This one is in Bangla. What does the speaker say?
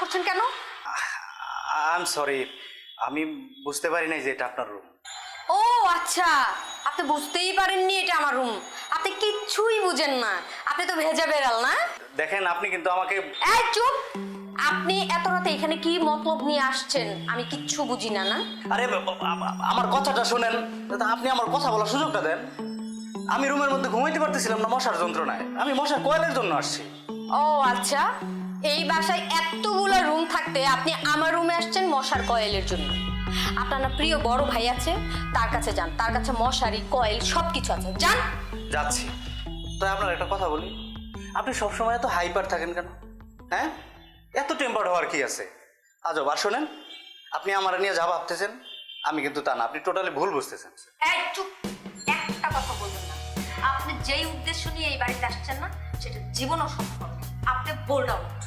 করছেন কেন? আই এম সরি, আমি বুঝতে পারি নাই যে এটা আপনার রুম। ও আচ্ছা, আপনি বুঝতেই পারেননি এটা আমার রুম। আপনি কিচ্ছুই বুঝেন না, আপনি তো ভেজা বেড়াল না। দেখেন আপনি কিন্তু আমাকে এই চুপ! আপনি এত রাতে এখানে কি মতলব নিয়ে আসছেন আমি কিচ্ছু বুঝি না। না আরে আমার কথাটা শোনেন, আপনি আমার কথা বলার সুযোগটা দেন। আমি রুমের মধ্যে ঘুমাইতে পারতেছিলাম না মশার যন্ত্রণায়, আমি মশার কয়েলের জন্য আসছি। ও আচ্ছা, এই বাসায় এতগুলো রুম থাকতে আপনি আমার রুমে আসছেন মশার কয়েলের জন্য। আপনার না প্রিয় বড় ভাই আছে, তার কাছে যান, তার কাছে মশারি কয়েল সবকিছু আছে, যান। যাচ্ছি। তাই আপনার একটা কথা বলি, আপনি সবসময় এত হাইপার থাকেন কেন? হ্যাঁ, এত টেম্পার্ড হওয়ার কি আছে? আজব। আর শোনেন, আপনি আমার নিয়ে যা ভাবতেছেন আমি কিন্তু তা না, আপনি টোটালি ভুল বুঝতেছেন। এই চুপ! একটা কথা বলবেন না। আপনি যেই উদ্দেশ্য নিয়ে এই বাড়িতে আসছেন না, সেটা জীবনও সফল হবে। আপনি বোল্ড আউট।